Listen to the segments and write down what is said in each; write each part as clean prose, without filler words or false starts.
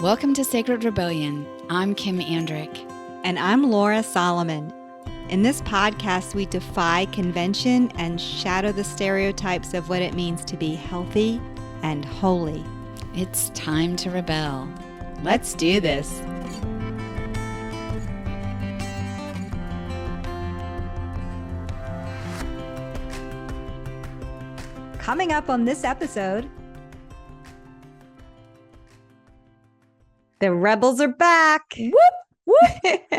Welcome to Sacred Rebellion. I'm Kim Andrick. And I'm Laura Solomon. In this podcast, we defy convention and shatter the stereotypes of what it means to be healthy and holy. It's time to rebel. Let's do this. Coming up on this episode, the rebels are back. Whoop, whoop.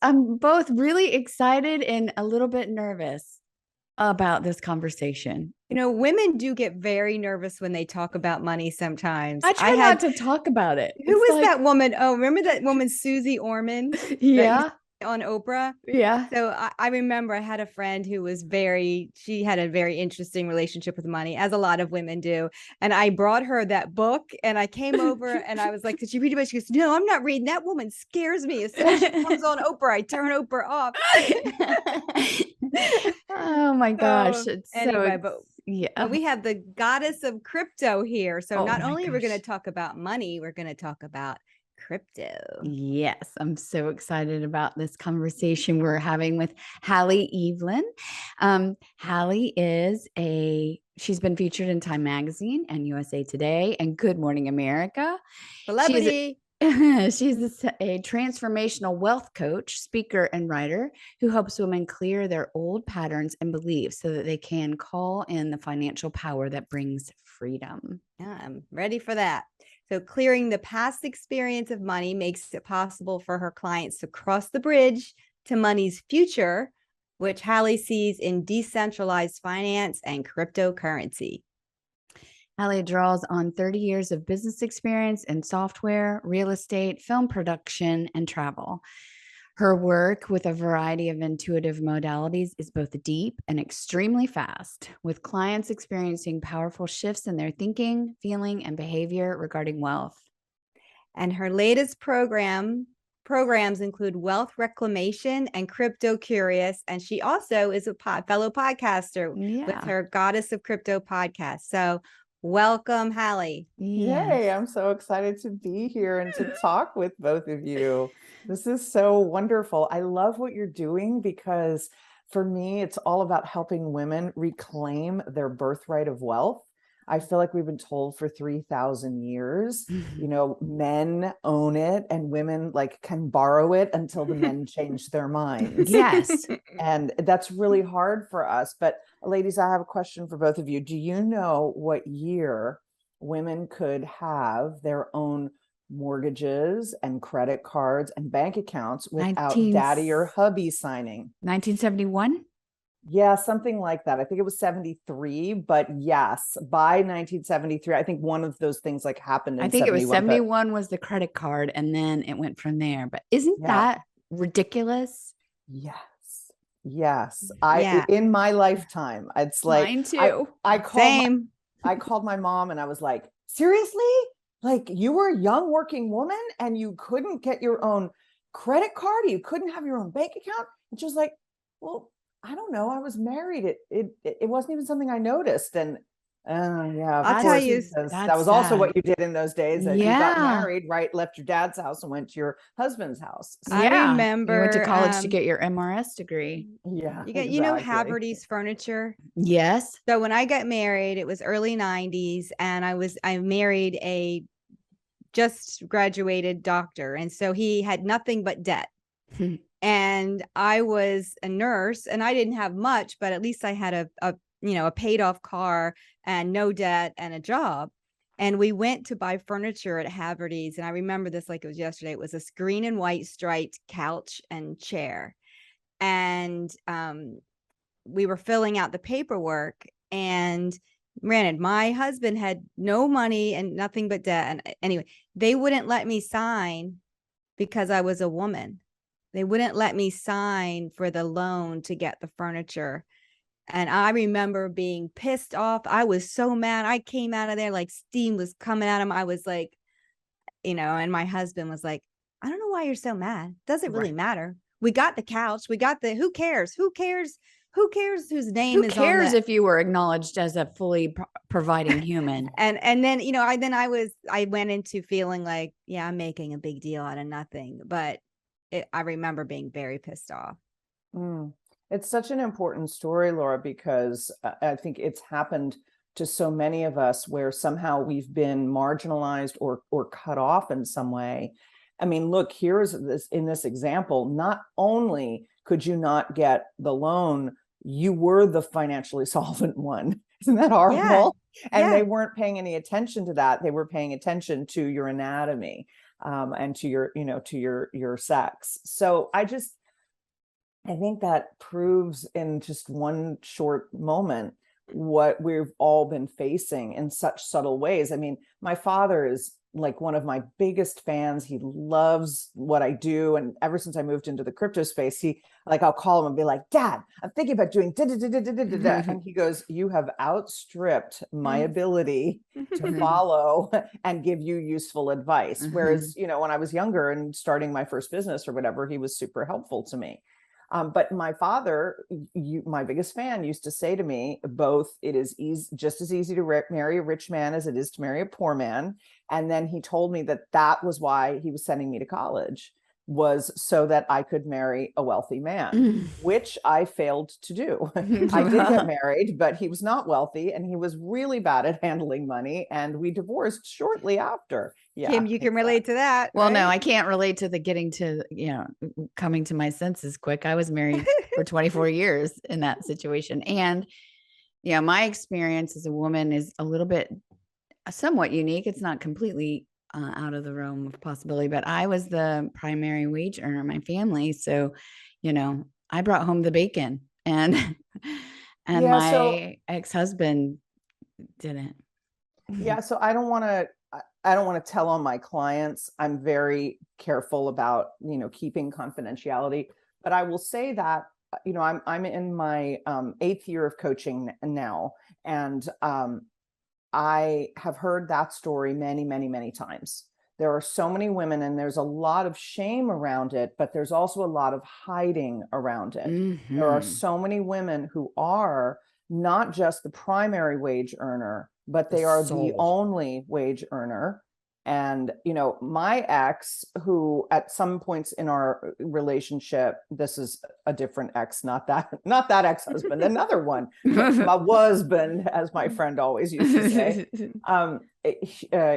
I'm both really excited and a little bit nervous about this conversation. You know, women do get very nervous when they talk about money sometimes. I try not to talk about it. Who was that woman? Oh, remember that woman, Susie Orman? Yeah. On Oprah. Yeah. So I remember I had a friend who was she had a very interesting relationship with money, as a lot of women do. And I brought her that book and I came over and I was like, did you read it? She goes, no, I'm not reading. That woman scares me. As soon as she comes on Oprah, I turn Oprah off. Oh my gosh. But we have the goddess of crypto here. So not only are we going to talk about money, we're going to talk about crypto. Yes, I'm so excited about this conversation we're having with Halle Eavelyn. Halle she's been featured in Time Magazine and USA Today and Good Morning America. Celebrity. She's a transformational wealth coach, speaker, and writer who helps women clear their old patterns and beliefs so that they can call in the financial power that brings freedom. Yeah, I'm ready for that. So clearing the past experience of money makes it possible for her clients to cross the bridge to money's future, which Halle sees in decentralized finance and cryptocurrency. Halle draws on 30 years of business experience in software, real estate, film production, and travel. Her work with a variety of intuitive modalities is both deep and extremely fast, with clients experiencing powerful shifts in their thinking, feeling, and behavior regarding wealth. And her latest programs include Wealth Reclamation and CryptoCurious. And she also is a fellow podcaster with her Goddess of Crypto podcast. So welcome, Halle. Yes. Yay, I'm so excited to be here and to talk with both of you. This is so wonderful. I love what you're doing because for me, it's all about helping women reclaim their birthright of wealth. I feel like we've been told for 3,000 years, men own it and women can borrow it until the men change their minds. Yes. And that's really hard for us. But ladies, I have a question for both of you. Do you know what year women could have their own mortgages and credit cards and bank accounts without daddy or hubby signing? 1971? Yeah, something like that. I think it was 73, but yes, by 1973, I think one of those things happened in I think 71, it was 71 was the credit card and then it went from there. But isn't that ridiculous? Yes. In my lifetime, it's like mine too. I called my mom and I was like, seriously? Like you were a young working woman and you couldn't get your own credit card? You couldn't have your own bank account? And she was like, well, I don't know. I was married. It wasn't even something I noticed. And I'll tell you, that was also what you did in those days. That you got married, right? Left your dad's house and went to your husband's house. So I remember you went to college to get your MRS degree. Yeah, you know Haverty's Furniture. Yes. So when I got married, it was early 90s, and I married a just graduated doctor, and so he had nothing but debt. And I was a nurse and I didn't have much, but at least I had a paid off car and no debt and a job. And we went to buy furniture at Haverty's. And I remember this like it was yesterday. It was a green and white striped couch and chair. And we were filling out the paperwork. And granted, my husband had no money and nothing but debt. And anyway, they wouldn't let me sign because I was a woman. They wouldn't let me sign for the loan to get the furniture. And I remember being pissed off. I was so mad. I came out of there like steam was coming out of him. I was like, and my husband was like, I don't know why you're so mad. Doesn't really matter. We got the couch. We got who cares? Who cares who cares whose name Who is on cares the, if you were acknowledged as a fully providing human? and then, you know, I went into feeling like, yeah, I'm making a big deal out of nothing. But I remember being very pissed off. Mm. It's such an important story, Laura, because I think it's happened to so many of us where somehow we've been marginalized or cut off in some way. I mean, look, here's this in this example, not only could you not get the loan, you were the financially solvent one. Isn't that Yeah. horrible? And Yeah. they weren't paying any attention to that. They were paying attention to your anatomy, and to your, you know, to your sex. So I think that proves in just one short moment what we've all been facing in such subtle ways. I mean, my father is like one of my biggest fans. He loves what I do. And ever since I moved into the crypto space, I'll call him and be like, Dad, I'm thinking about doing da, da, da, da, da, da, da, da. And he goes, you have outstripped my ability to follow and give you useful advice. Whereas, you know, when I was younger and starting my first business or whatever, he was super helpful to me. But my father, my biggest fan, used to say to me, both, it is just as easy to marry a rich man as it is to marry a poor man. And then he told me that was why he was sending me to college, was so that I could marry a wealthy man, which I failed to do. I did get married, but he was not wealthy and he was really bad at handling money. And we divorced shortly after. Yeah, Kim, you can relate to that. Well, no, right? I can't relate to the getting to, you know, coming to my senses quick. I was married for 24 years in that situation. And, you know, my experience as a woman is a little bit somewhat unique. It's not completely out of the realm of possibility, but I was the primary wage earner in my family. So, you know, I brought home the bacon and and Yeah. So my ex-husband didn't. yeah, so I don't want to tell on my clients. I'm very careful about, you know, keeping confidentiality, but I will say that, you know, I'm in my 8th year of coaching now, and I have heard that story many, many, many times. There are so many women, and there's a lot of shame around it, but there's also a lot of hiding around it. There are so many women who are not just the primary wage earner, but they are the only wage earner. And, you know, my ex, who at some points in our relationship, this is a different ex, not that ex-husband, another one, my husband, as my friend always used to say.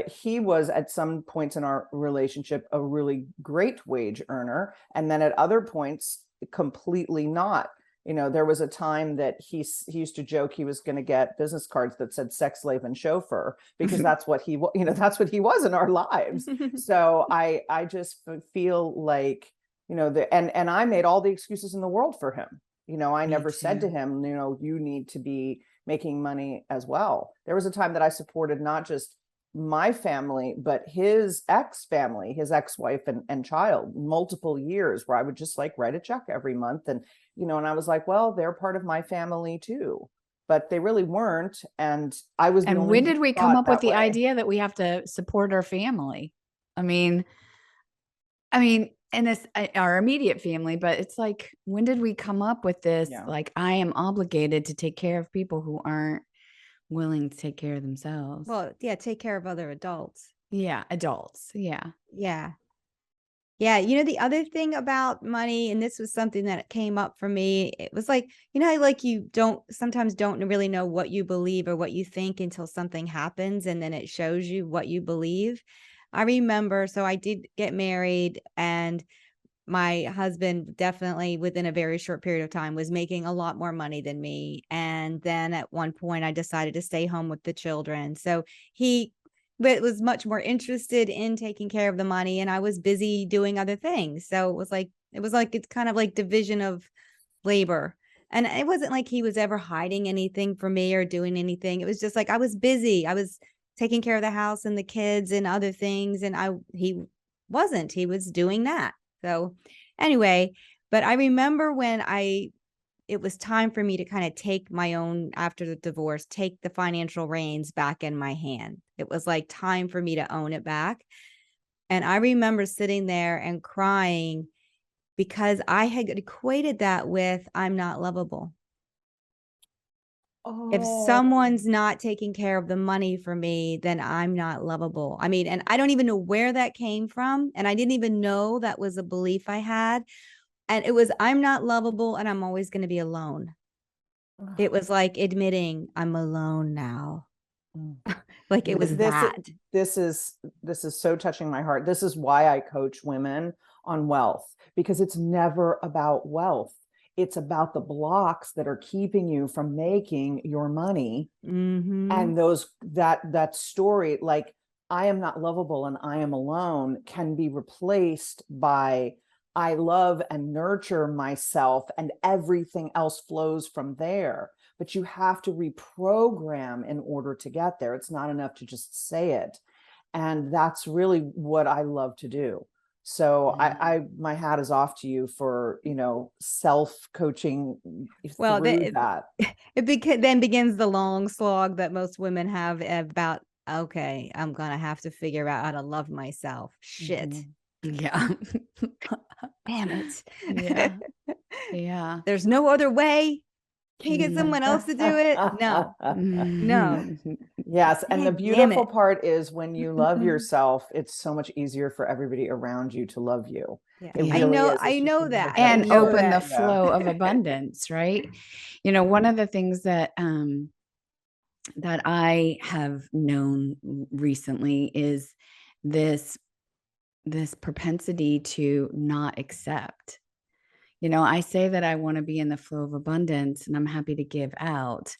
He was at some points in our relationship a really great wage earner, and then at other points completely not. You know, there was a time that he used to joke he was going to get business cards that said sex slave and chauffeur, because that's what he that's what he was in our lives. So I just feel like, you know, and I made all the excuses in the world for him. You know, I never said to him, you know, you need to be making money as well. There was a time that I supported not just my family, but his ex-family, his ex-wife and child, multiple years, where I would just like write a check every month. And, you know, and I was like, well, they're part of my family too, but they really weren't. And I was the And only when one did who we come thought up with that the way. idea that we have to support our family? I mean, and it's our immediate family, but it's like, when did we come up with this? Yeah. Like, I am obligated to take care of people who aren't willing to take care of themselves. Well, yeah, take care of other adults. Yeah, adults. Yeah. Yeah. Yeah. You know, the other thing about money, and this was something that came up for me, it was like, you know, like you sometimes don't really know what you believe or what you think until something happens and then it shows you what you believe. I remember, so I did get married, and my husband definitely within a very short period of time was making a lot more money than me. And then at one point I decided to stay home with the children. So he was much more interested in taking care of the money, and I was busy doing other things. So it's kind of like division of labor. And it wasn't like he was ever hiding anything from me or doing anything. It was just like I was busy. I was taking care of the house and the kids and other things. And he was doing that. So anyway, but I remember when it was time for me to kind of take my own, after the divorce, take the financial reins back in my hand. It was like time for me to own it back. And I remember sitting there and crying because I had equated that with, I'm not lovable. If Oh, someone's not taking care of the money for me, then I'm not lovable. I mean, and I don't even know where that came from. And I didn't even know that was a belief I had. And it was, I'm not lovable and I'm always going to be alone. It was like admitting I'm alone now. mm. Like it was this that. this is so touching my heart. This is why I coach women on wealth, because it's never about wealth. It's about the blocks that are keeping you from making your money. And that story, like, I am not lovable and I am alone, can be replaced by I love and nurture myself, and everything else flows from there. But you have to reprogram in order to get there. It's not enough to just say it. And that's really what I love to do. So I my hat is off to you for, self-coaching Well, through that. then begins the long slog that most women have about, okay, I'm going to have to figure out how to love myself. Shit. Yeah. Damn it. Yeah. Yeah. There's no other way. Can you get someone else to do it? No. No. Yes. And the Damn beautiful it. part is when you love yourself, it's so much easier for everybody around you to love you. Yeah. It Yeah. really is. I It's just a know little that. bit I And of know open the that. yeah. flow of abundance, right? One of the things that I have known recently is this propensity to not accept. I say that I want to be in the flow of abundance and I'm happy to give out.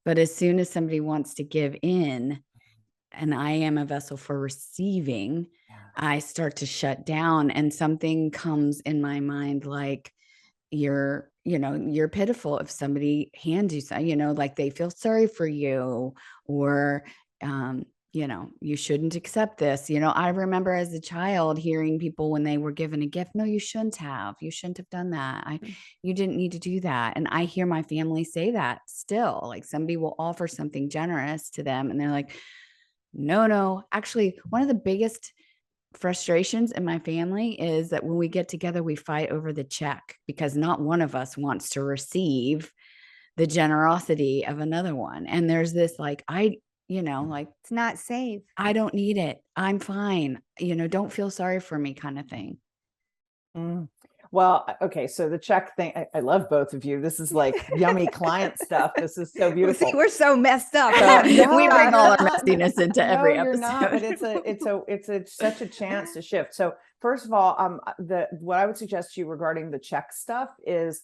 But as soon as somebody wants to give in, and I am a vessel for receiving, I start to shut down, and something comes in my mind like, you're pitiful if somebody hands you something, like they feel sorry for you, or you shouldn't accept this. I remember as a child hearing people when they were given a gift, no, you shouldn't have done that. You didn't need to do that. And I hear my family say that still, like somebody will offer something generous to them and they're like, no. Actually, one of the biggest frustrations in my family is that when we get together, we fight over the check because not one of us wants to receive the generosity of another one. And there's this like, It's not safe. I don't need it. I'm fine. Don't feel sorry for me kind of thing. Mm. Well, okay. So the check thing, I love both of you. This is like yummy client stuff. This is so beautiful. See, we're so messed up. We bring all our messiness into every episode. You're not, but it's such a chance to shift. So first of all, what I would suggest to you regarding the check stuff is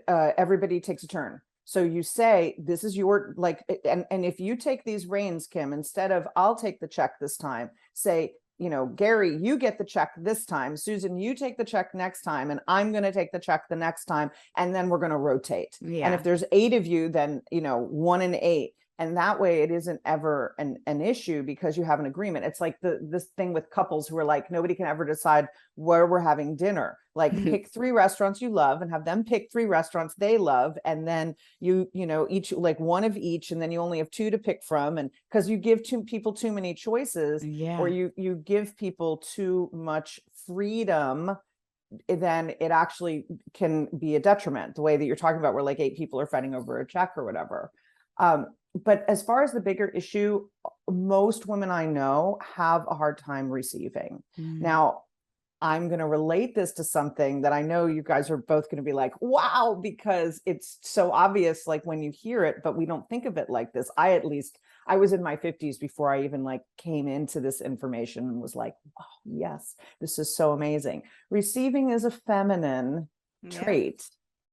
everybody takes a turn. So you say, this is your, like, and if you take these reins, Kim, instead of I'll take the check this time, say, Gary, you get the check this time. Susan, you take the check next time, and I'm going to take the check the next time. And then we're going to rotate. Yeah. And if there's 8 of you, then, 1 in 8. And that way it isn't ever an issue because you have an agreement. It's like this thing with couples who are like, nobody can ever decide where we're having dinner. Like pick 3 restaurants you love and have them pick 3 restaurants they love. And then each like one of each, and then you only have 2 to pick from. And because you give people too many choices, or you give people too much freedom, then it actually can be a detriment, the way that you're talking about where like 8 people are fighting over a check or whatever. But as far as the bigger issue, most women I know have a hard time receiving. Now, I'm going to relate this to something that I know you guys are both going to be like, wow, because it's so obvious, like when you hear it, but we don't think of it like this. I was in my 50s before I even like came into this information and was like, oh, yes, this is so amazing. Receiving is a feminine trait,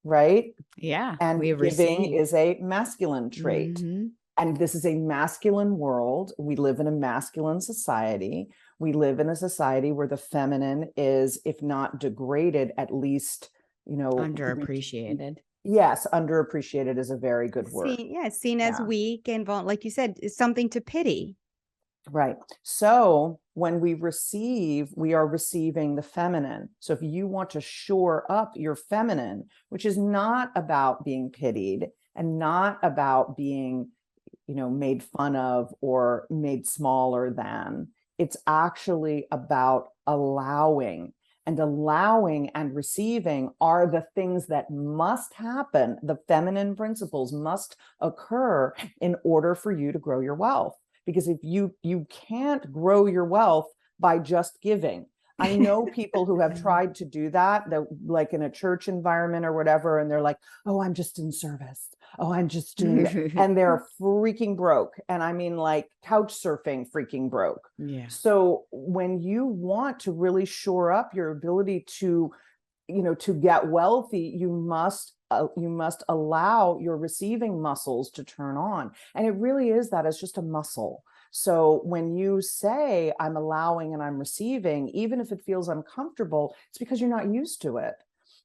right? Yeah. And giving is a masculine trait. And this is a masculine world. We live in a masculine society. We live in a society where the feminine is, if not degraded, at least, underappreciated. Yes, underappreciated is a very good word. Seen as weak and like you said, is something to pity. Right. So when we receive, we are receiving the feminine. So if you want to shore up your feminine, which is not about being pitied and not about being, made fun of or made smaller than, it's actually about allowing. and allowing and receiving are the things that must happen. The feminine principles must occur in order for you to grow your wealth. Because if you can't grow your wealth by just giving. I know people who have tried to do that, like in a church environment or whatever, and they're like, oh, I'm just in service. Oh, I'm just doing it. And they're freaking broke. And I mean, like couch surfing, freaking broke. Yeah. So when you want to really shore up your ability to, to get wealthy, you must allow your receiving muscles to turn on. And it really is that, it's just a muscle. So when you say I'm allowing and I'm receiving, even if it feels uncomfortable, it's because you're not used to it.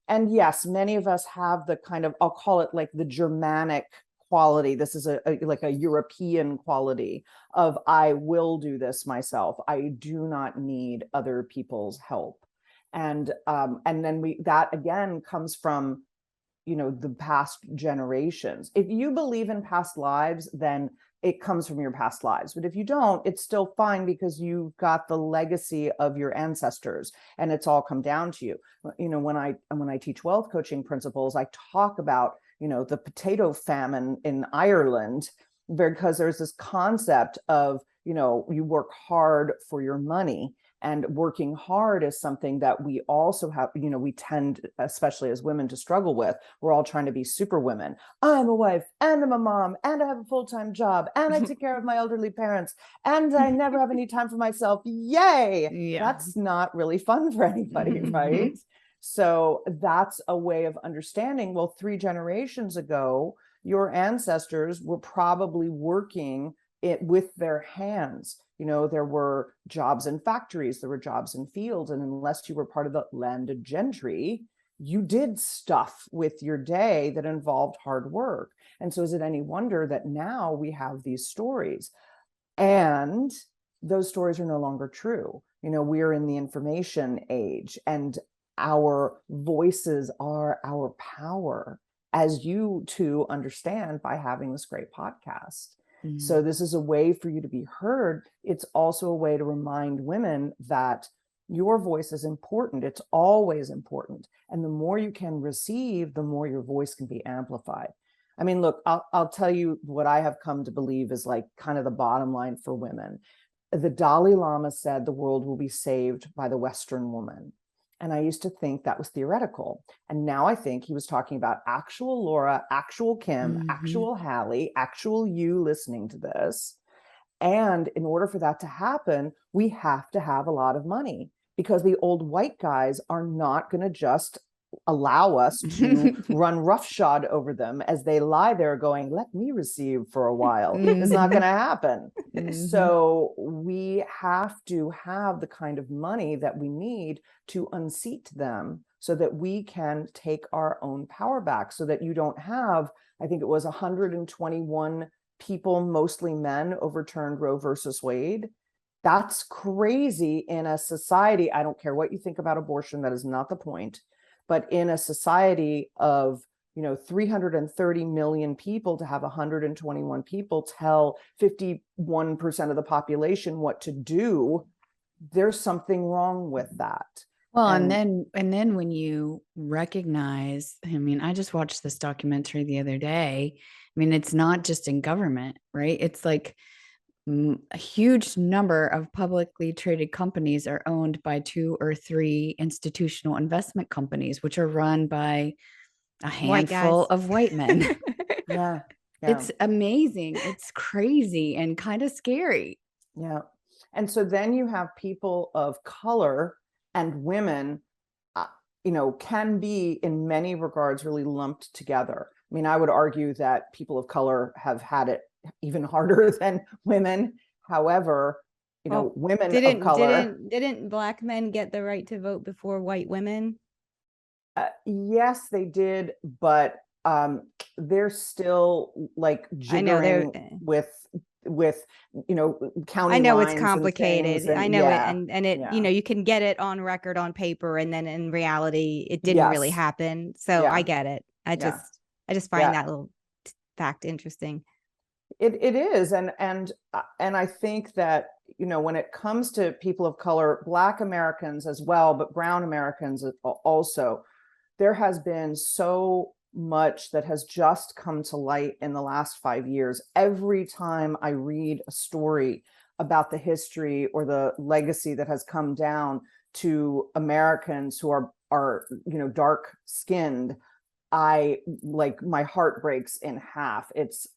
And yes, many of us have the kind of, I'll call it like the Germanic quality. This is like a European quality of, I will do this myself. I do not need other people's help. And then that again comes from, the past generations. If you believe in past lives, then it comes from your past lives. But if you don't, it's still fine, because you've got the legacy of your ancestors and it's all come down to you. When I teach wealth coaching principles, I talk about, the potato famine in Ireland, because there's this concept of, you work hard for your money. And working hard is something that we also have, we tend, especially as women, to struggle with. We're all trying to be super women. I'm a wife, and I'm a mom, and I have a full-time job, and I take care of my elderly parents, and I never have any time for myself. Yay! Yeah. That's not really fun for anybody, right? So that's a way of understanding, well, 3 generations ago, your ancestors were probably working it with their hands. There were jobs in factories, there were jobs in fields, and unless you were part of the landed gentry, you did stuff with your day that involved hard work. And so is it any wonder that now we have these stories, and those stories are no longer true? We're in the information age, and our voices are our power, as you two understand by having this great podcast. So this is a way for you to be heard. It's also a way to remind women that your voice is important. It's always important. And the more you can receive, the more your voice can be amplified. I mean, look, I'll tell you what I have come to believe is like kind of the bottom line for women. The Dalai Lama said the world will be saved by the Western woman. And I used to think that was theoretical. And now I think he was talking about actual Laura, actual Kim, actual Halle, actual you listening to this. And in order for that to happen, we have to have a lot of money, because the old white guys are not going to just allow us to run roughshod over them as they lie there going, let me receive for a while. It's not going to happen. So we have to have the kind of money that we need to unseat them, so that we can take our own power back, so that you don't have, I think it was 121 people, mostly men, overturned Roe versus Wade. That's crazy in a society. I don't care what you think about abortion. That is not the point. But in a society of 330 million people, to have 121 people tell 51% of the population what to do, there's something wrong with that. Well, and then when you recognize, I mean, I just watched this documentary the other day. I mean, it's not just in government, right? It's like a huge number of publicly traded companies are owned by 2 or 3 institutional investment companies, which are run by a handful of white men. Yeah. It's amazing. It's crazy and kind of scary. Yeah. And so then you have people of color and women, can be in many regards really lumped together. I mean, I would argue that people of color have had it even harder than women. However, women of color. Didn't Black men get the right to vote before white women? Yes, they did, but they're still like jiggering with county. I know lines it's complicated. And I know it, and it you can get it on record on paper, and then in reality it didn't really happen. So I get it. I just find that little fact interesting. It is, and I think that when it comes to people of color, Black Americans as well, but Brown Americans also, there has been so much that has just come to light in the last 5 years. Every time I read a story about the history or the legacy that has come down to Americans who are dark skinned, my heart breaks in half. It's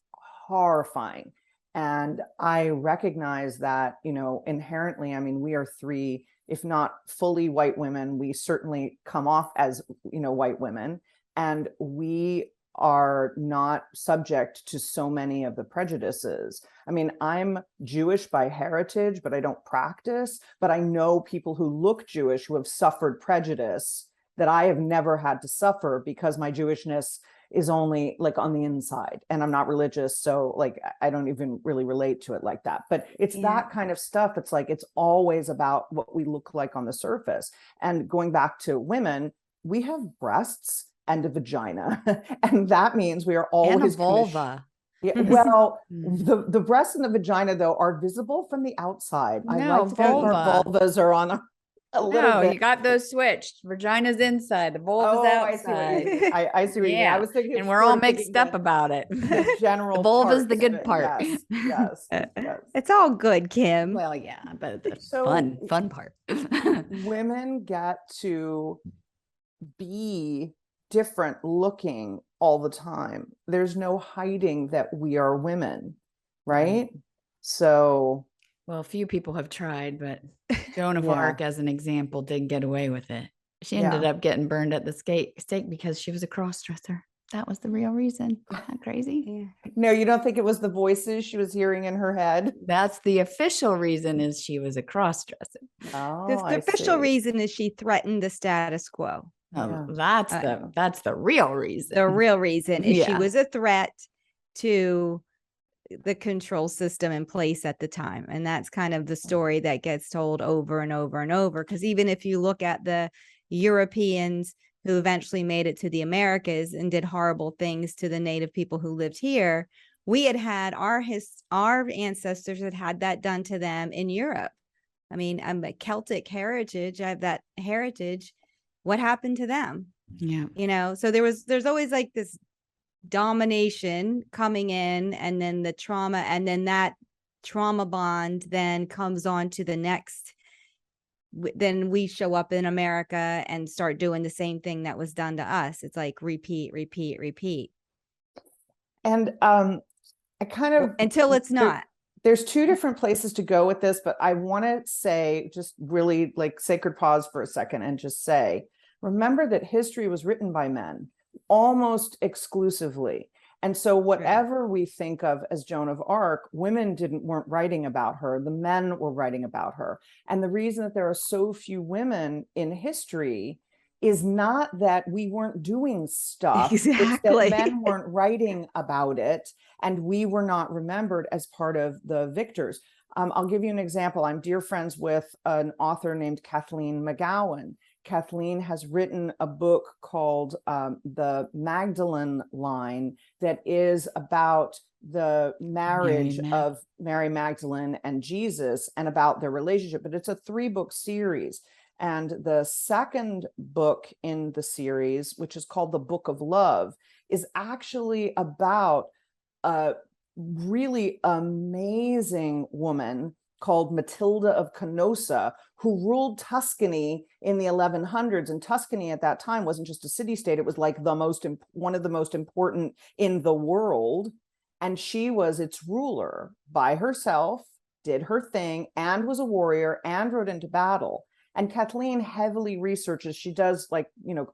horrifying. And I recognize that, inherently, I mean, we are three, if not fully white women, we certainly come off as, white women, and we are not subject to so many of the prejudices. I mean, I'm Jewish by heritage, but I don't practice, but I know people who look Jewish who have suffered prejudice that I have never had to suffer because my Jewishness is only like on the inside, and I'm not religious. So like, I don't even really relate to it like that, but it's that kind of stuff. It's like, it's always about what we look like on the surface. And going back to women, we have breasts and a vagina. And that means we are always and a vulva. Yeah, well, the breasts and the vagina, though, are visible from the outside. I No, like to think our vulvas are on a little No, bit. you got those switched. Vagina's inside, the vulva's outside. I see what you mean. I was thinking, and we're all mixed up about it. The general the vulva's the parts good of it. part. Yes. It's all good, Kim. Well, yeah, but the So fun part. Women get to be different looking all the time. There's no hiding that we are women, right? So, well, few people have tried, but Joan of Arc, as an example, did get away with it. She ended up getting burned at the stake because she was a cross-dresser. That was the real reason. Isn't that crazy? No, you don't think it was the voices she was hearing in her head? That's the official reason, is she was a cross-dresser. Oh, the official reason is she threatened the status quo. That's the real reason. The real reason is she was a threat to the control system in place at the time. And that's kind of the story that gets told over and over and over. Because even if you look at the Europeans who eventually made it to the Americas and did horrible things to the native people who lived here, we had our ancestors had that done to them in Europe. I mean, I'm a Celtic heritage. I have that heritage. What happened to them? Yeah. So there's always like this domination coming in, and then the trauma, and then that trauma bond then comes on to the next. Then we show up in America and start doing the same thing that was done to us. It's like repeat. And I kind of, until it's not. There's two different places to go with this, but I want to say, just really like sacred pause for a second and just say, remember that history was written by men almost exclusively. And so whatever we think of as Joan of Arc, women weren't writing about her. The men were writing about her. And the reason that there are so few women in history is not that we weren't doing stuff. Exactly. It's that men weren't writing about it, and we were not remembered as part of the victors. I'll give you an example. I'm dear friends with an author named Kathleen McGowan. Kathleen has written a book called The Magdalene Line that is about the marriage of Mary Magdalene and Jesus and about their relationship, but it's a 3-book series. And the second book in the series, which is called The Book of Love, is actually about a really amazing woman called Matilda of Canossa, who ruled Tuscany in the 1100s. And Tuscany at that time wasn't just a city-state, it was like one of the most important in the world. And she was its ruler by herself, did her thing, and was a warrior, and rode into battle. And Kathleen heavily researches, she does, like,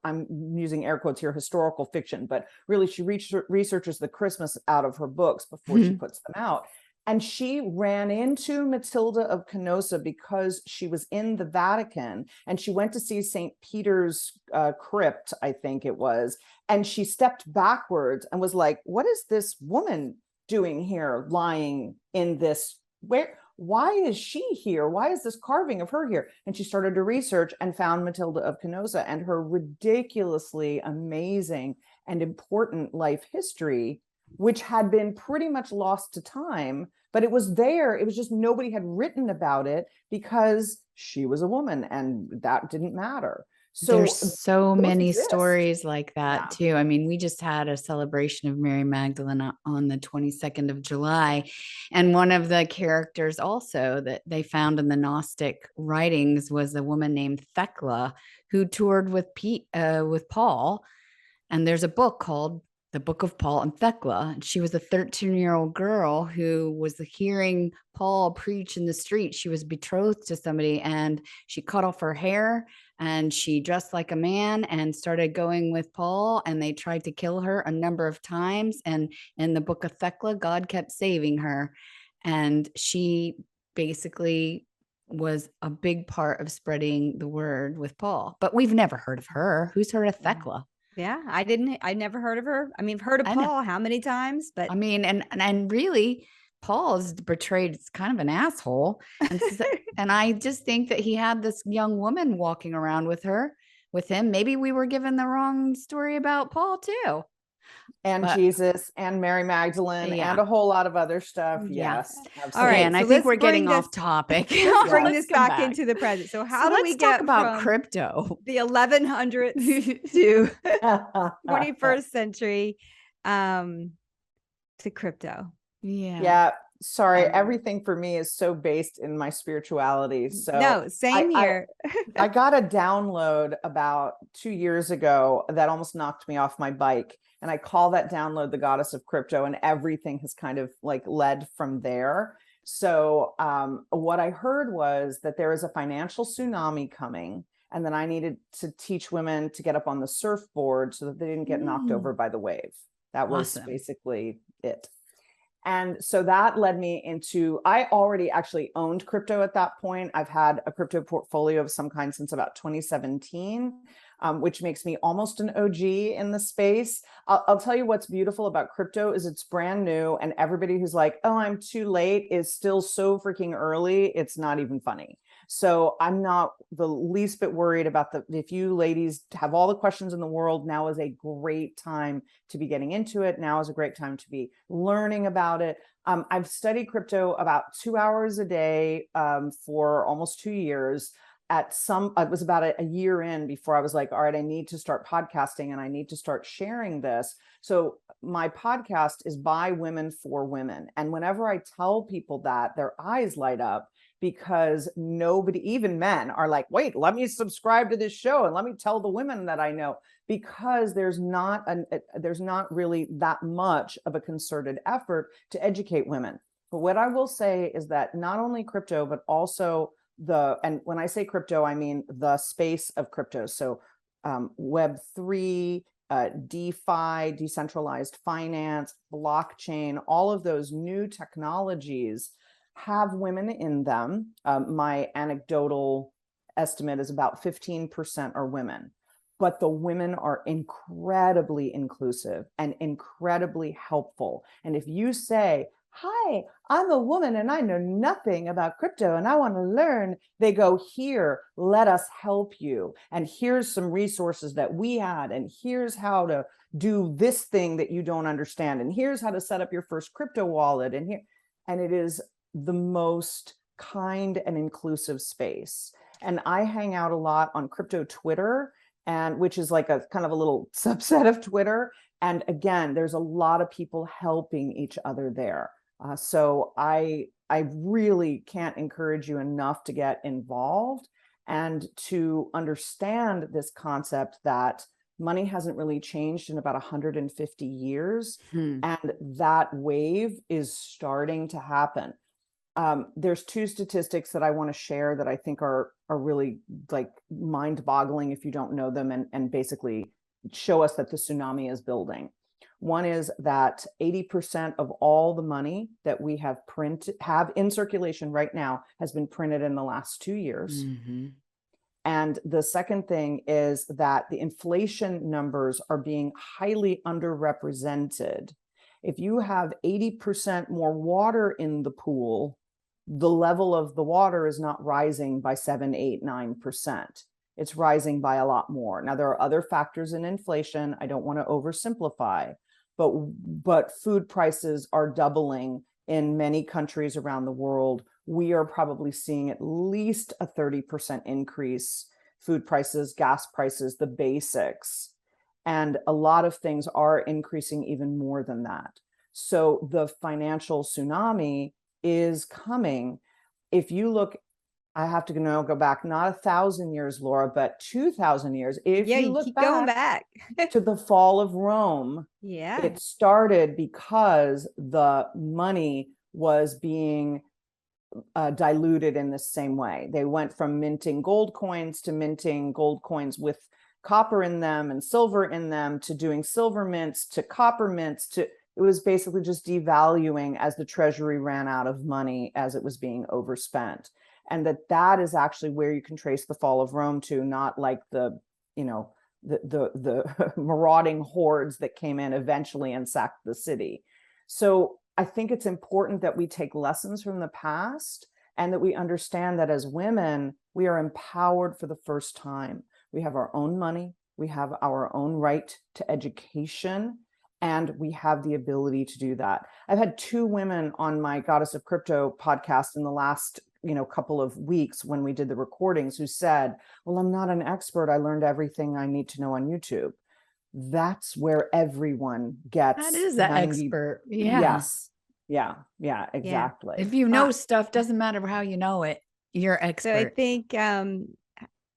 I'm using air quotes here, historical fiction, but really she researches the Christmas out of her books before she puts them out. And she ran into Matilda of Canossa because she was in the Vatican and she went to see St. Peter's crypt, I think it was. And she stepped backwards and was like, what is this woman doing here, lying in this? Why is she here? Why is this carving of her here? And she started to research and found Matilda of Canossa and her ridiculously amazing and important life history which had been pretty much lost to time, but it was there. It was just nobody had written about it because she was a woman and that didn't matter. So there's so many exist. stories like that too. I mean, we just had a celebration of Mary Magdalene on the 22nd of July. And one of the characters also that they found in the Gnostic writings was a woman named Thecla who toured with Paul. And there's a book called The Book of Paul and Thecla. And she was a 13-year-old girl who was hearing Paul preach in the street. She was betrothed to somebody and she cut off her hair and she dressed like a man and started going with Paul. And they tried to kill her a number of times. And in the book of Thecla, God kept saving her. And she basically was a big part of spreading the word with Paul. But we've never heard of her. Who's heard of Thecla? Yeah, I never heard of her. I mean, I've heard of Paul how many times, but I mean, and really, Paul's portrayed as kind of an asshole. And, and I just think that he had this young woman walking around with him. Maybe we were given the wrong story about Paul too. And Jesus and Mary Magdalene and a whole lot of other stuff. Yes. All right. And I think we're getting off topic. Let's bring this back into the present. So how do we get talk about crypto? The 1100s to 21st century to crypto? Yeah. Sorry, everything for me is so based in my spirituality. So no, same here. I got a download about 2 years ago that almost knocked me off my bike. And I call that download the Goddess of Crypto, and everything has kind of like led from there. So what I heard was that there is a financial tsunami coming, and then I needed to teach women to get up on the surfboard so that they didn't get knocked over by the wave. That was basically it. And so that led me into, I already actually owned crypto at that point. I've had a crypto portfolio of some kind since about 2017, which makes me almost an OG in the space. I'll tell you what's beautiful about crypto is it's brand new, and everybody who's like, oh, I'm too late is still so freaking early. It's not even funny. So I'm not the least bit worried about if you ladies have all the questions in the world, now is a great time to be getting into it. Now is a great time to be learning about it. I've studied crypto about 2 hours a day for almost 2 years. It was about a year in before I was like, all right, I need to start podcasting and I need to start sharing this. So my podcast is by women for women. And whenever I tell people that, their eyes light up, because nobody, even men, are like, wait, let me subscribe to this show and let me tell the women that I know, because there's not really that much of a concerted effort to educate women. But what I will say is that not only crypto, but also and when I say crypto, I mean the space of crypto. So Web3, DeFi, decentralized finance, blockchain, all of those new technologies have women in them. My anecdotal estimate is about 15% are women, but the women are incredibly inclusive and incredibly helpful. And if you say, hi, I'm a woman and I know nothing about crypto and I want to learn, they go, here, let us help you. And here's some resources that we had. And here's how to do this thing that you don't understand. And here's how to set up your first crypto wallet. And it is the most kind and inclusive space. And I hang out a lot on crypto Twitter, which is like a kind of a little subset of Twitter. And again, there's a lot of people helping each other there. So I really can't encourage you enough to get involved and to understand this concept that money hasn't really changed in about 150 years. And that wave is starting to happen. There's two statistics that I want to share that I think are really like mind-boggling if you don't know them, and basically show us that the tsunami is building. One is that 80% of all the money that we have in circulation right now has been printed in the last 2 years. And the second thing is that the inflation numbers are being highly underrepresented. If you have 80% more water in the pool, the level of the water is not rising by 7, 8, 9%. It's rising by a lot more. Now, there are other factors in inflation. I don't want to oversimplify, but food prices are doubling in many countries around the world. We are probably seeing at least a 30% increase, food prices, gas prices, the basics. And a lot of things are increasing even more than that. So the financial tsunami is coming. If you look, I have to go back, not 1,000 years, Laura, but 2,000 years. If you look keep going back to the fall of Rome, it started because the money was being diluted in the same way. They went from minting gold coins to minting gold coins with copper in them and silver in them, to doing silver mints, to copper mints, to, it was basically just devaluing as the treasury ran out of money as it was being overspent. And that is actually where you can trace the fall of Rome to, not like the marauding hordes that came in eventually and sacked the city. So I think it's important that we take lessons from the past, and that we understand that as women, we are empowered for the first time. We have our own money, we have our own right to education, and we have the ability to do that. I've had 2 women on my Goddess of Crypto podcast in the last couple of weeks when we did the recordings, who said, well, I'm not an expert. I learned everything I need to know on YouTube. That's where everyone gets. That is the expert. Yeah. Yes. Yeah. Yeah, exactly. If you know stuff, doesn't matter how you know it, you're expert. So I think,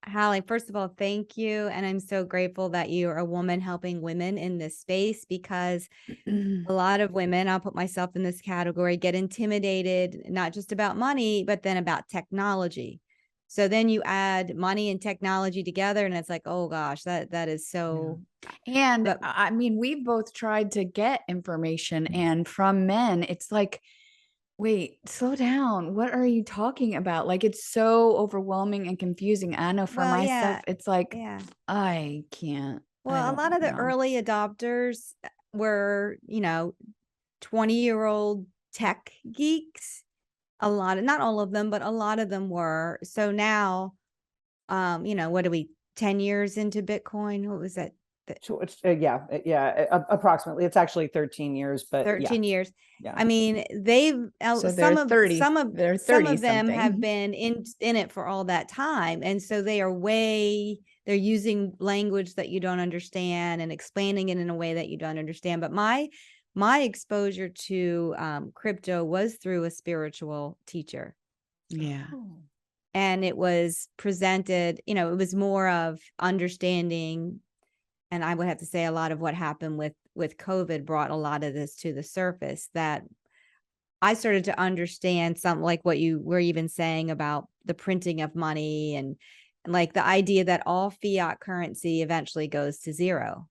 Halle, first of all, thank you. And I'm so grateful that you're a woman helping women in this space, because a lot of women, I'll put myself in this category, get intimidated, not just about money, but then about technology. So then you add money and technology together, and it's like, oh gosh, that is so. Yeah. And I mean, we've both tried to get information, and from men, it's like, wait, slow down. What are you talking about? Like, it's so overwhelming and confusing. I know for myself, it's like, I can't. Well, a lot of the early adopters were, 20-year-old tech geeks. A lot of, not all of them, but a lot of them were. So now, what are we, 10 years into Bitcoin? What was that? Approximately. It's actually 13 years, but 13 years. Yeah. I mean, they've So some of 30, some of they're some 30 of them something. have been in it for all that time, and so they're using language that you don't understand and explaining it in a way that you don't understand. But my exposure to crypto was through a spiritual teacher. Yeah. And it was presented, it was more of understanding. And I would have to say a lot of what happened with COVID brought a lot of this to the surface, that I started to understand something like what you were even saying about the printing of money, and like the idea that all fiat currency eventually goes to zero.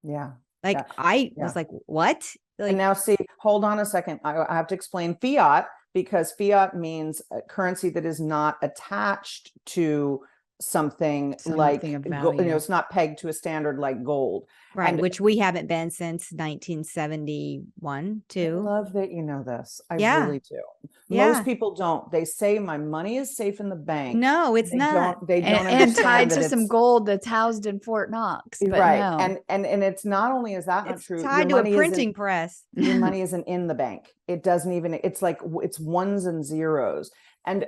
Yeah. I was like, what? And now see, hold on a second. I have to explain fiat, because fiat means a currency that is not attached to something like, of value. it's not pegged to a standard like gold. Right, And which we haven't been since 1971 too. I love that you know this. I Yeah. really do. Most people don't. They say my money is safe in the bank. No, it's not. They don't and tied understand to that some gold that's housed in Fort Knox. But right. no. And it's not only is that not It's true. tied to a printing press. Your money isn't in the bank. It doesn't even, it's like, it's ones and zeros. And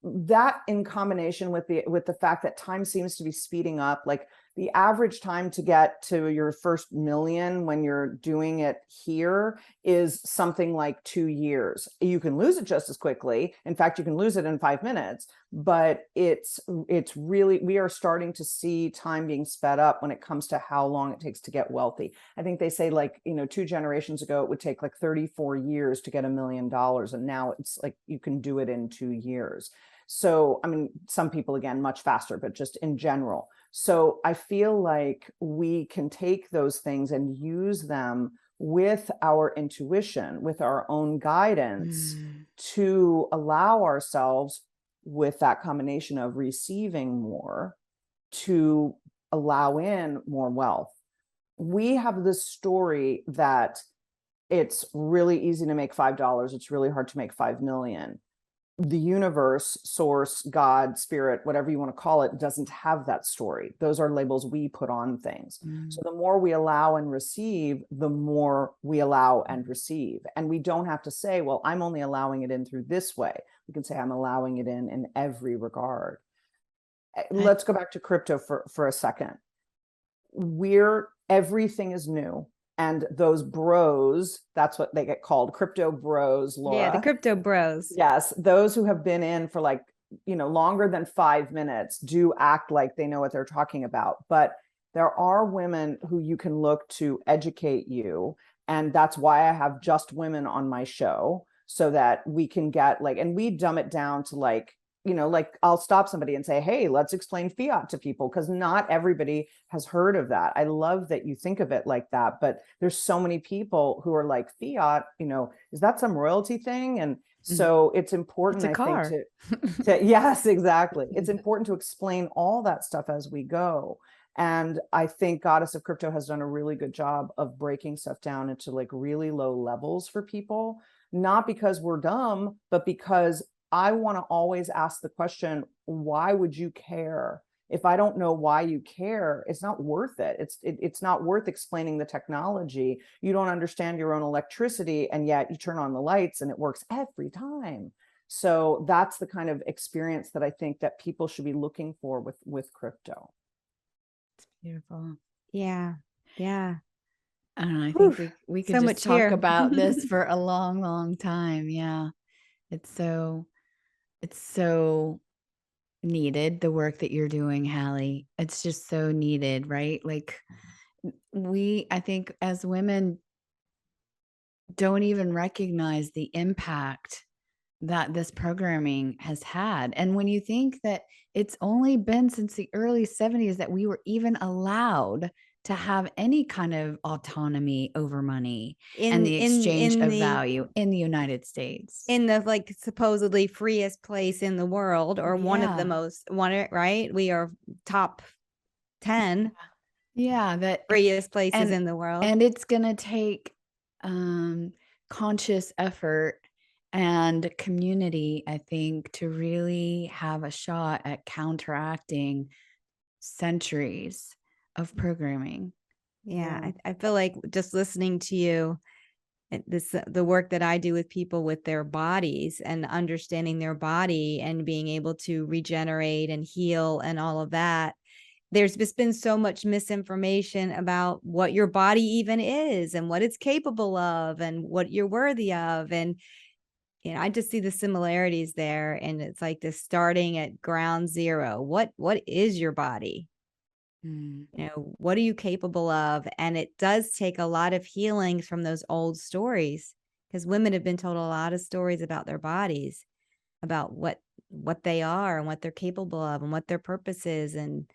that, in combination with the fact that time seems to be speeding up, like the average time to get to your first million when you're doing it here is something like 2 years. You can lose it just as quickly. In fact, you can lose it in 5 minutes, but it's really, we are starting to see time being sped up when it comes to how long it takes to get wealthy. I think they say, like, 2 generations ago, it would take like 34 years to get $1 million. And now it's like, you can do it in 2 years. So, I mean, some people, again, much faster, but just in general. So I feel like we can take those things and use them with our intuition, with our own guidance, to allow ourselves, with that combination of receiving more, to allow in more wealth. We have this story that it's really easy to make $5. It's really hard to make 5 million. the universe, source, God, spirit, whatever you want to call it, doesn't have that story. Those are labels we put on things. So the more we allow and receive, the more we allow and receive. And we don't have to say, well, I'm only allowing it in through this way. We can say, I'm allowing it in every regard. Let's go back to crypto for a second. Everything is new. And those bros, that's what they get called, crypto bros, Laura. Yeah, the crypto bros. Yes, those who have been in for like, longer than 5 minutes do act like they know what they're talking about. But there are women who you can look to educate you. And that's why I have just women on my show, so that we can get and we dumb it down to like I'll stop somebody and say, hey, let's explain fiat to people, because not everybody has heard of that. I love that you think of it like that, but there's so many people who are like, fiat, is that some royalty thing? And so it's important, It's a car. think, yes, exactly. It's important to explain all that stuff as we go. And I think Goddess of Crypto has done a really good job of breaking stuff down into like really low levels for people, not because we're dumb, but because I want to always ask the question, why would you care? If I don't know why you care, it's not worth it. It's not worth explaining the technology. You don't understand your own electricity, and yet you turn on the lights and it works every time. So that's the kind of experience that I think that people should be looking for with crypto. It's beautiful. Yeah. Yeah. I don't know. I think we could so just much talk here. about this for a long, long time. Yeah. It's so needed, the work that you're doing, Halle. It's just so needed, right? Like I think as women don't even recognize the impact that this programming has had. And when you think that it's only been since the early 70s that we were even allowed to have any kind of autonomy over money and the exchange of value in the United States. In the like supposedly freest place in the world, or one of the most, right? We are top 10 that freest places in the world. And it's going to take conscious effort and community, I think, to really have a shot at counteracting centuries of programming. Yeah. I feel like just listening to you, the work that I do with people with their bodies and understanding their body and being able to regenerate and heal and all of that. There's just been so much misinformation about what your body even is and what it's capable of and what you're worthy of. And I just see the similarities there. And it's like this starting at ground zero. What is your body? What are you capable of? And it does take a lot of healing from those old stories, because women have been told a lot of stories about their bodies, about what they are and what they're capable of and what their purpose is. And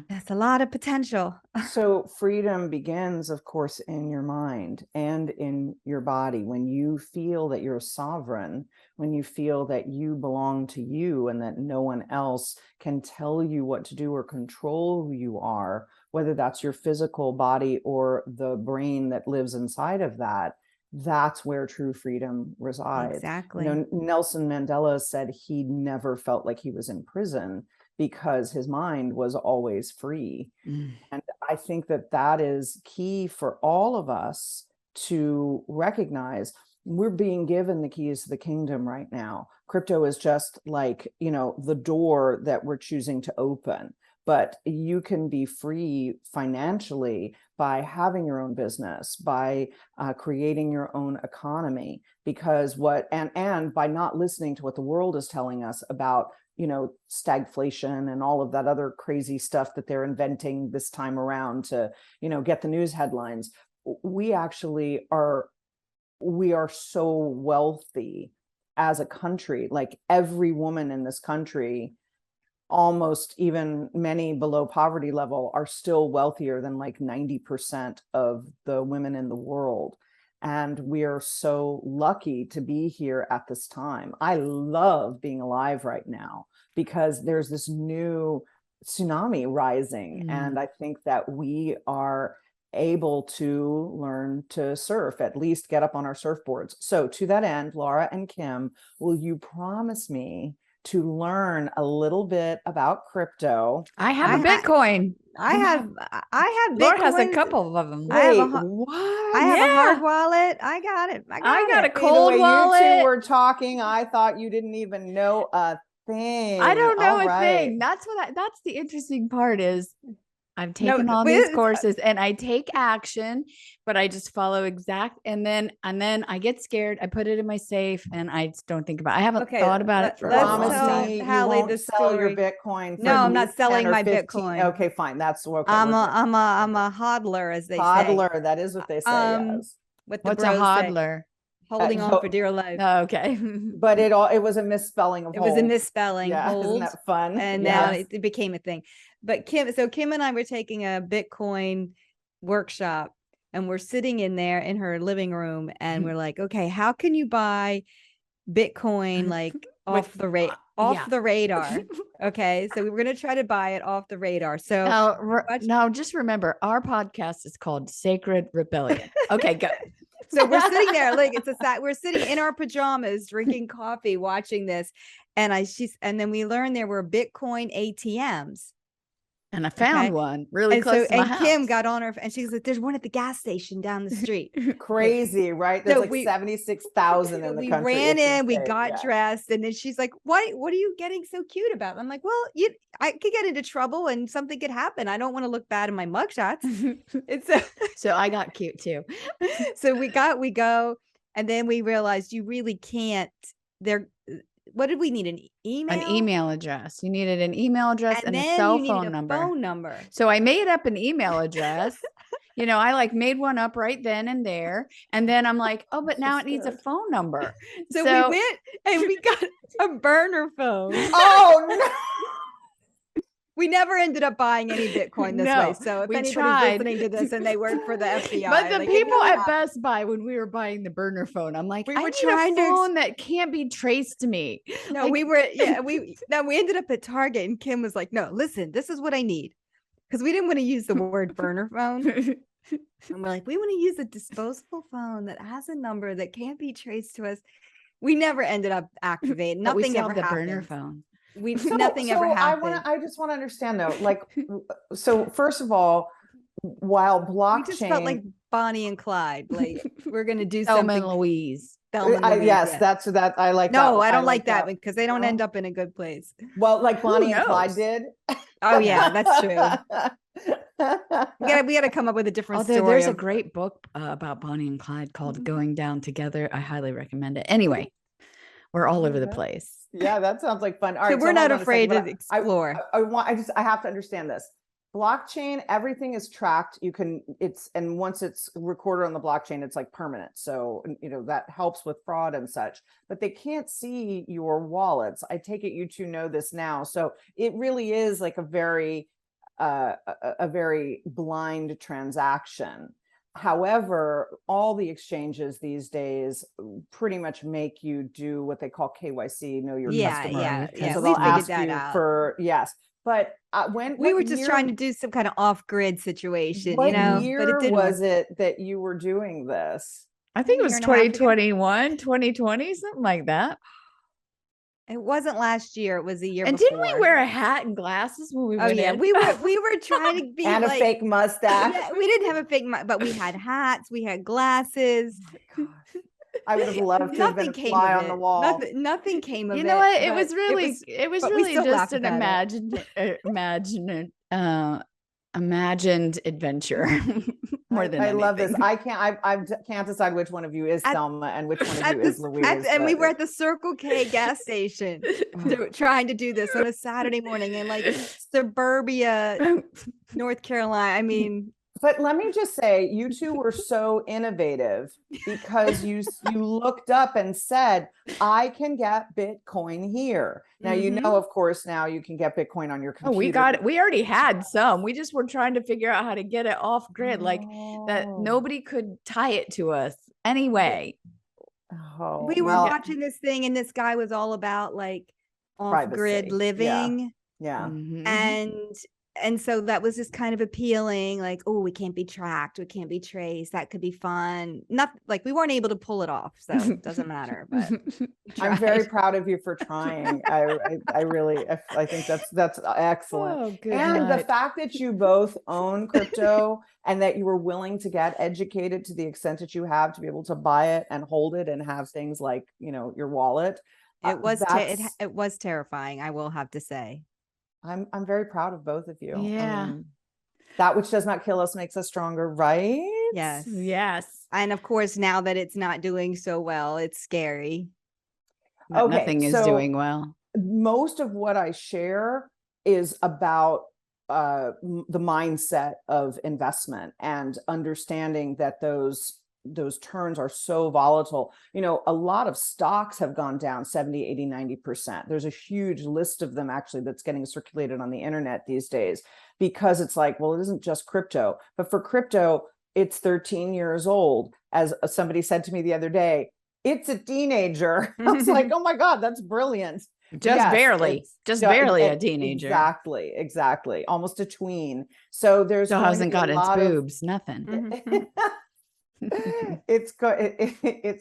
that's a lot of potential. So freedom begins, of course, in your mind and in your body. When you feel that you're sovereign, when you feel that you belong to you and that no one else can tell you what to do or control who you are, whether that's your physical body or the brain that lives inside of that, that's where true freedom resides. Exactly. Nelson Mandela said he never felt like he was in prison because his mind was always free. And I think that is key for all of us to recognize. We're being given the keys to the kingdom right now. Crypto is just like, the door that we're choosing to open. But you can be free financially by having your own business, by creating your own economy, because and by not listening to what the world is telling us about stagflation and all of that other crazy stuff that they're inventing this time around to, get the news headlines. We actually we are so wealthy as a country. Like every woman in this country, almost even many below poverty level, are still wealthier than like 90% of the women in the world. And we are so lucky to be here at this time. I love being alive right now because there's this new tsunami rising. And I think that we are able to learn to surf, at least get up on our surfboards. So to that end, Laura and Kim, will you promise me to learn a little bit about crypto? I have a Bitcoin. I have Laura has a Bitcoins. couple of them. I have Wait, a what? I have a hard wallet. I got it. I got a it. cold The way wallet. you two were talking, I thought you didn't even know a thing. I don't know All a right. thing. That's the interesting part is I've taken all these courses and I take action, but I just follow exact and then I get scared. I put it in my safe and I just don't think about it. I haven't thought about it for a long Promise time. me you Halle won't the sell your story. Bitcoin for No, I'm at not least selling 10 or my 15. Bitcoin. Okay, fine. That's okay. I'm a hodler, as they say. Hodler. That is what they say. Yes. What the What's a bros say. hodler? Holding on for dear life. Oh, okay. But it was a misspelling of It was a hold. misspelling. Yeah, Hold. isn't that fun? And Yes. now it became a thing. But Kim and I were taking a Bitcoin workshop, and we're sitting in there in her living room, and we're like, okay, how can you buy Bitcoin like off the radar? Okay, so we were going to try to buy it off the radar. So now just remember, our podcast is called Sacred Rebellion. Okay, go. So we're sitting there, like we're sitting in our pajamas, drinking coffee, watching this, and then we learned there were Bitcoin ATMs. And I found one really close to my house. Kim got on her, and she's like, "There's one at the gas station down the street." Crazy, right? There's 76,000 in the country. We ran in, we got dressed, and then she's like, What are you getting so cute about? I'm like, well, I could get into trouble and something could happen. I don't want to look bad in my mugshots. So I got cute too. So we go, and then we realized you really can't. What did we need? An email? An email address. You needed an email address and a then cell you needed phone a phone number. So I made up an email address. I made one up right then and there. And then I'm like, oh, but now it needs a phone number. So we went and we got a burner phone. Oh, no. We never ended up buying any Bitcoin this way. So if anybody's listening to this and they work for the FBI. But the people at Best Buy, when we were buying the burner phone, I'm like, I need a phone that can't be traced to me. No, we ended up at Target, and Kim was like, no, listen, this is what I need. Because we didn't want to use the word burner phone. And we're like, we want to use a disposable phone that has a number that can't be traced to us. We never ended up activating. Nothing ever happened. Burner phone. Nothing ever happened. I just want to understand though, like, so first of all, while blockchain, we just felt like Bonnie and Clyde, like we're going to do Thelma something. and Louise. Yes, that's that. I like. No, that. I don't like that because they don't end up in a good place. Well, like Bonnie and Clyde did. Oh yeah, that's true. We got to come up with a different story. There's a great book about Bonnie and Clyde called "Going Down Together." I highly recommend it. Anyway, we're all over the place. Yeah, that sounds like fun. All so right, we're not afraid to explore. I have to understand this. Blockchain, everything is tracked. And once it's recorded on the blockchain, it's like permanent. So, that helps with fraud and such, but they can't see your wallets. I take it you two know this now. So it really is like a very blind transaction. However, all the exchanges these days pretty much make you do what they call KYC, know your customer. Yeah. So we figured that out. But when we were just trying to do some kind of off-grid situation, what year but it didn't was it that you were doing this? I think it was 2021, 2020, something like that. It wasn't last year. It was the year before. Didn't we wear a hat and glasses when we went in? We were trying to be and a fake mustache. Yeah, we didn't have a fake but we had hats, we had glasses. Oh I would have loved to have been a fly on the wall. Nothing came of it. You know what? It was really just an imagined adventure. More than I love this. I can't decide which one of you is Thelma and which one of you is Louise. And we were at the Circle K gas station trying to do this on a Saturday morning in like suburbia, North Carolina. I mean, but let me just say, you two were so innovative because you looked up and said, I can get Bitcoin here. Now, of course, now you can get Bitcoin on your computer. We already had some. We just were trying to figure out how to get it off grid, like that nobody could tie it to us anyway. We were watching this thing, and this guy was all about like off-grid living. Yeah. And and so that was just kind of appealing, like, oh, we can't be tracked, we can't be traced, that could be fun. Not like we weren't able to pull it off, so it doesn't matter, but I'm very proud of you for trying. I really, I think that's excellent. Oh, good And the night. fact that you both own crypto and that you were willing to get educated to the extent that you have to be able to buy it and hold it and have things like, your wallet. it was That's, it was terrifying, I will have to say. I'm very proud of both of you. Yeah. I mean, that which does not kill us makes us stronger, right? Yes. Yes. And of course, now that it's not doing so well, it's scary. But Okay, nothing is so doing well. most of what I share is about the mindset of investment and understanding that those turns are so volatile. A lot of stocks have gone down 70, 80, 90%. There's a huge list of them actually that's getting circulated on the internet these days, because it's like, well, it isn't just crypto, but for crypto, it's 13 years old. As somebody said to me the other day, it's a teenager. I was like, oh my God, that's brilliant. Just barely a teenager. Exactly. Almost a tween. So there's Still going to hasn't be a got its lot of- boobs, nothing. it's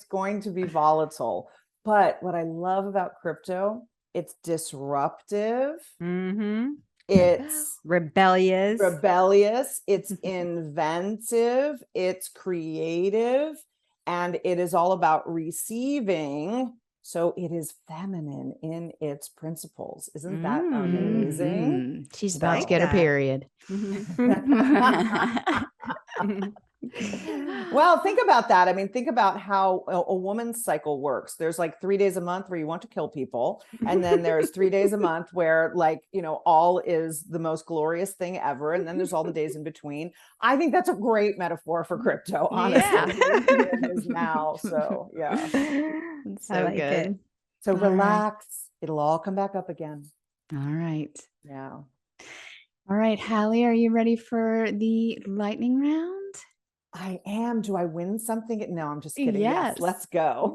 going to be volatile. But what I love about crypto, it's disruptive. It's rebellious. It's inventive, it's creative, and it is all about receiving. So it is feminine in its principles. Isn't that amazing? She's about to get her period. Well, think about that. I mean, think about how a woman's cycle works. There's like 3 days a month where you want to kill people. And then there's 3 days a month where all is the most glorious thing ever. And then there's all the days in between. I think that's a great metaphor for crypto, honestly. Yeah. It is now. So yeah. So I like good. it. So All relax. It'll all come back up again. All right. Yeah. All right, Halle, are you ready for the lightning round? I am. Do I win something? No, I'm just kidding. Yes. Yes, let's go.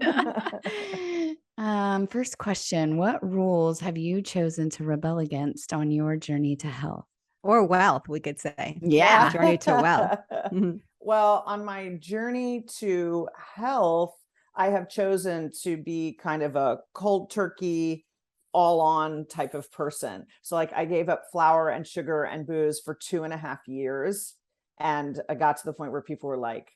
First question. What rules have you chosen to rebel against on your journey to health? Or wealth, we could say. Yeah. Journey to wealth. Well, on my journey to health, I have chosen to be kind of a cold turkey, all on type of person. So like I gave up flour and sugar and booze for 2.5 years. And I got to the point where people were like,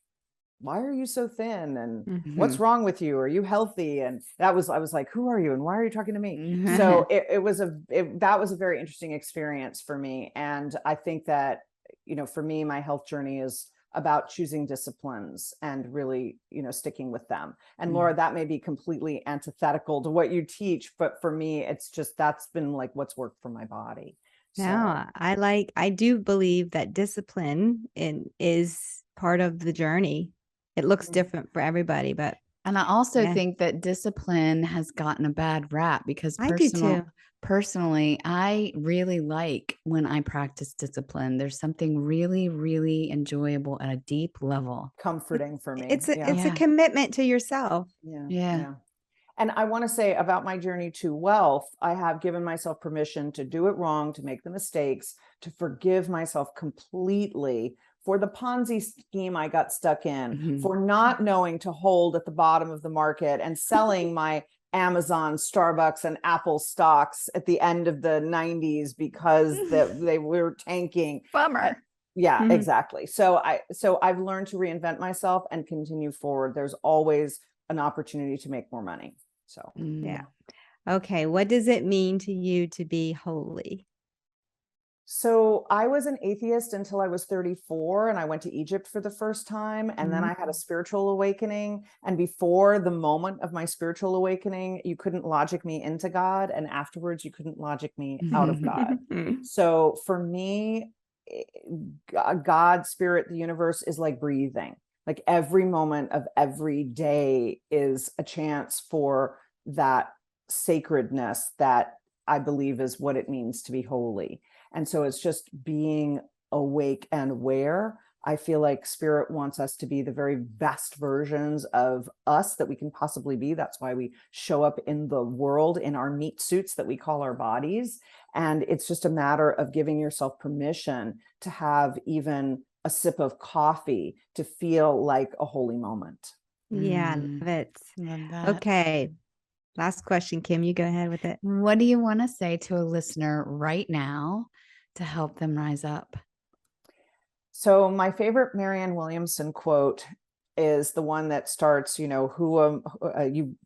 why are you so thin? And what's wrong with you? Are you healthy? And I was like, who are you? And why are you talking to me? So that was a very interesting experience for me. And I think that, for me, my health journey is about choosing disciplines and really, sticking with them. And Laura, that may be completely antithetical to what you teach, but for me, it's just, that's been like what's worked for my body. No, I do believe that discipline is part of the journey. It looks different for everybody, but. And I also think that discipline has gotten a bad rap because I do too. Personally, I really like when I practice discipline. There's something really, really enjoyable at a deep level. Comforting for me. It's a commitment to yourself. Yeah. And I want to say about my journey to wealth, I have given myself permission to do it wrong, to make the mistakes, to forgive myself completely for the Ponzi scheme I got stuck in, for not knowing to hold at the bottom of the market and selling my Amazon, Starbucks, and Apple stocks at the end of the 90s because they were tanking. Bummer. Yeah, exactly. So I've learned to reinvent myself and continue forward. There's always an opportunity to make more money. So, yeah. Okay. What does it mean to you to be holy? So I was an atheist until I was 34 and I went to Egypt for the first time. And then I had a spiritual awakening. And before the moment of my spiritual awakening, you couldn't logic me into God. And afterwards, you couldn't logic me out of God. So for me, God, spirit, the universe is like breathing. Like every moment of every day is a chance for that sacredness that I believe is what it means to be holy. And so it's just being awake and aware. I feel like spirit wants us to be the very best versions of us that we can possibly be. That's why we show up in the world in our meat suits that we call our bodies. And it's just a matter of giving yourself permission to have even a sip of coffee to feel like a holy moment. Yeah, I love it. Love that. Okay. Last question, Kim. You go ahead with it. What do you want to say to a listener right now to help them rise up? So my favorite Marianne Williamson quote is the one that starts, you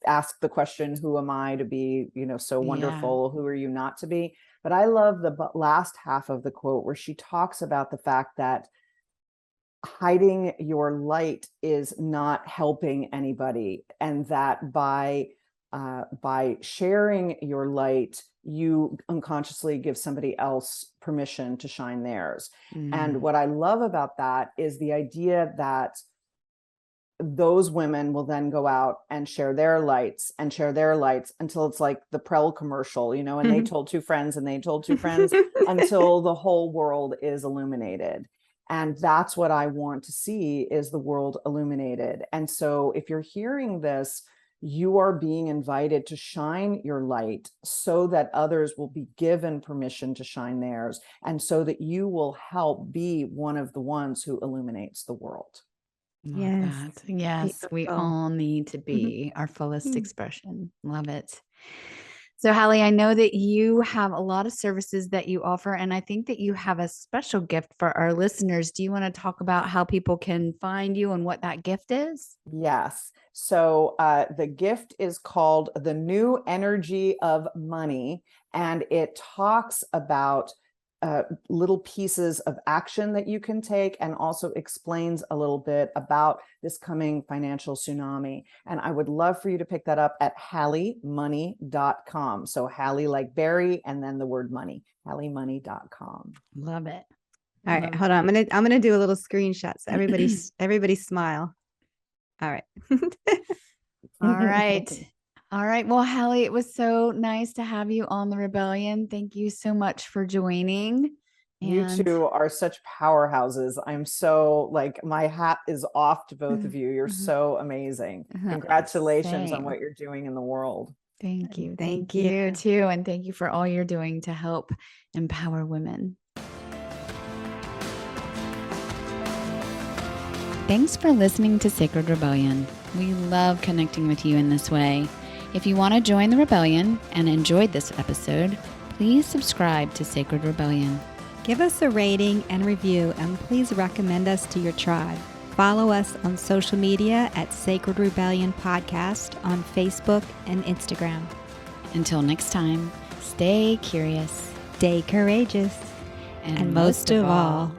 ask the question, who am I to be, so wonderful? Who are you not to be? But I love the last half of the quote where she talks about the fact that hiding your light is not helping anybody, and that by sharing your light, you unconsciously give somebody else permission to shine theirs. And what I love about that is the idea that those women will then go out and share their lights until it's like the Prel commercial, and they told two friends and they told two friends until the whole world is illuminated. And that's what I want to see, is the world illuminated. And so if you're hearing this, you are being invited to shine your light so that others will be given permission to shine theirs, and so that you will help be one of the ones who illuminates the world. Love that. Yes, we Beautiful. all need to be our fullest expression. Love it. So, Halle, I know that you have a lot of services that you offer, and I think that you have a special gift for our listeners. Do you want to talk about how people can find you and what that gift is? Yes. So the gift is called The New Energy of Money, and it talks about little pieces of action that you can take, and also explains a little bit about this coming financial tsunami. And I would love for you to pick that up at hallemoney.com. So Halle like Barry, and then the word money, hallemoney.com. Love it. All right, hold on. I'm gonna do a little screenshot so everybody smile. All right. All right. All right. Well, Halle, it was so nice to have you on The Rebellion. Thank you so much for joining. You two are such powerhouses. I'm so my hat is off to both of you. You're so amazing. Congratulations on what you're doing in the world. Thank you. Thank you you. too. And thank you for all you're doing to help empower women. Thanks for listening to Sacred Rebellion. We love connecting with you in this way. If you want to join the Rebellion and enjoyed this episode, please subscribe to Sacred Rebellion. Give us a rating and review, and please recommend us to your tribe. Follow us on social media at Sacred Rebellion Podcast on Facebook and Instagram. Until next time, stay curious, Stay courageous, and most of all,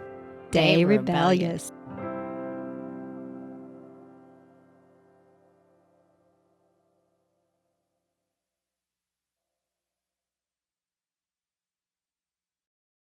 stay rebellious.